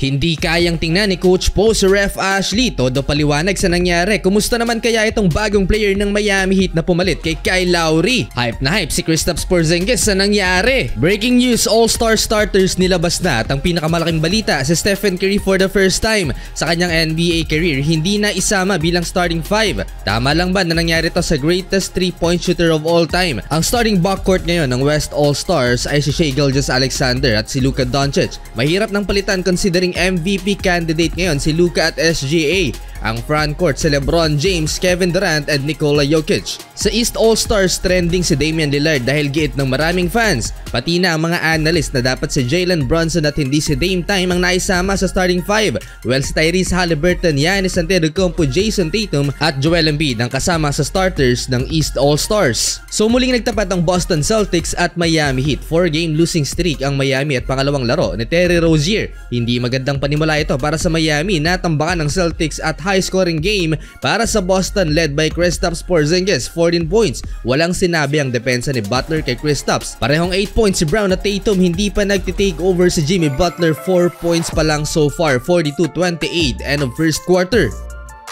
Hindi kayang tingnan ni Coach Po si Ref Ashley, todo paliwanag sa nangyari. Kumusta naman kaya itong bagong player ng Miami Heat na pumalit kay Kyle Lowry? Hype na hype si Kristaps Porzingis sa nangyari. Breaking news, All-Star starters nilabas na at ang pinakamalaking balita, si Stephen Curry for the first time sa kanyang NBA career hindi na isama bilang starting 5. Tama lang ba na nangyari to sa greatest 3-point shooter of all time? Ang starting backcourt ngayon ng West All-Stars ay si Shai Gilgeous-Alexander at si Luka Doncic. Mahirap ng palitan considering MVP candidate ngayon si Luka at SGA. Ang frontcourt si LeBron James, Kevin Durant at Nikola Jokic. Sa East All-Stars trending si Damian Lillard dahil giit ng maraming fans. Pati na ang mga analyst na dapat si Jalen Brunson at hindi si Dame Time ang naisama sa starting 5. Well, si Tyrese Haliburton, Giannis Antetokounmpo, Jason Tatum at Joel Embiid ang kasama sa starters ng East All-Stars. So muling nagtapat ang Boston Celtics at Miami Heat. 4-game losing streak ang Miami at pangalawang laro ni Terry Rozier. Hindi magandang panimula ito para sa Miami, natambakan ng Celtics at high-scoring game para sa Boston led by Kristaps Porzingis, 14 points. Walang sinabi ang depensa ni Butler kay Kristaps. Parehong 8 points si Brown at Tatum, hindi pa nagtitake over si Jimmy Butler, 4 points pa lang so far, 42-28 end of first quarter.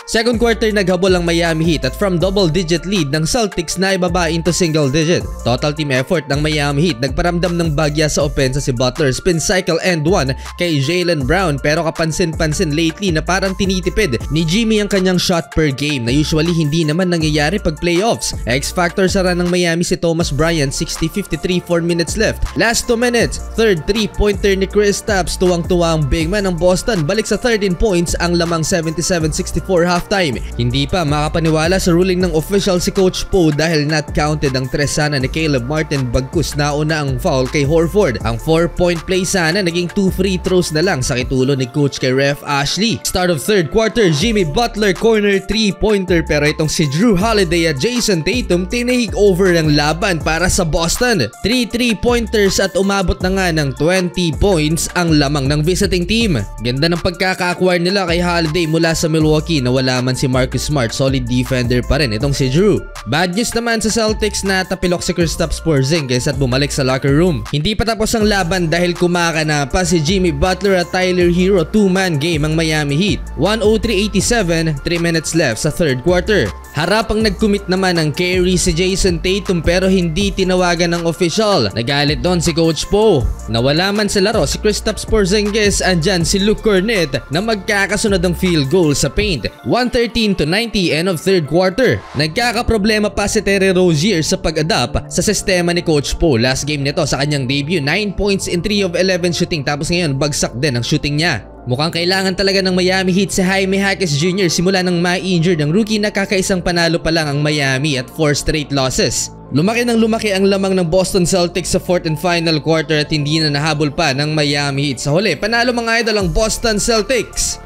Second quarter naghabol ang Miami Heat at from double-digit lead ng Celtics na ibaba into single-digit. Total team effort ng Miami Heat nagparamdam ng bagya sa opensa si Butler, spin cycle and 1 kay Jaylen Brown pero kapansin-pansin lately na parang tinitipid ni Jimmy ang kanyang shot per game na usually hindi naman nangyayari pag playoffs. X-factor sa run ng Miami si Thomas Bryant, 60-53, 4 minutes left. Last 2 minutes, third 3-pointer ni Kristaps, tuwang-tuwa ang big man ng Boston, balik sa 13 points ang lamang 77-64 halftime. Hindi pa makapaniwala sa ruling ng official si Coach Po dahil not counted ang tres sana ni Caleb Martin bagkus nauna ang foul kay Horford. Ang 4-point play sana naging 2 free throws na lang sa kitulo ni Coach kay Ref Ashley. Start of third quarter, Jimmy Butler corner 3-pointer pero itong si Drew Holiday at Jason Tatum tinake over ng laban para sa Boston. 3 3-pointers at umabot na nga ng 20 points ang lamang ng visiting team. Ganda ng pagkaka-acquire nila kay Holiday mula sa Milwaukee na wala man si Marcus Smart, solid defender pa rin itong si Drew. Bad news naman sa Celtics na tapilok si Kristaps Porzingis at bumalik sa locker room. Hindi pa tapos ang laban dahil kumakana pa si Jimmy Butler at Tyler Hero, 2-man game ang Miami Heat. 103-87, 3 minutes left sa third quarter. Harapang nag-commit naman ng carry si Jason Tatum pero hindi tinawagan ng official. Nagalit doon si Coach Po. Nawala man sa laro si Kristaps Porzingis, andyan si Luke Cornett na magkakasunod ang field goal sa paint. 113-90 end of third quarter. Nagkakaproblema pa si Terry Rozier sa pag-adapt sa sistema ni Coach Po. Last game nito sa kanyang debut, 9 points in 3 of 11 shooting tapos ngayon bagsak din ang shooting niya. Mukhang kailangan talaga ng Miami Heat si Jaime Jaquez Jr. simula nang ma-injured ang rookie na kakaisang panalo pa lang ang Miami at 4 straight losses. Lumaki ng lumaki ang lamang ng Boston Celtics sa 4th and final quarter at hindi na nahabol pa ng Miami Heat. Sa huli, panalo mga idol ang Boston Celtics.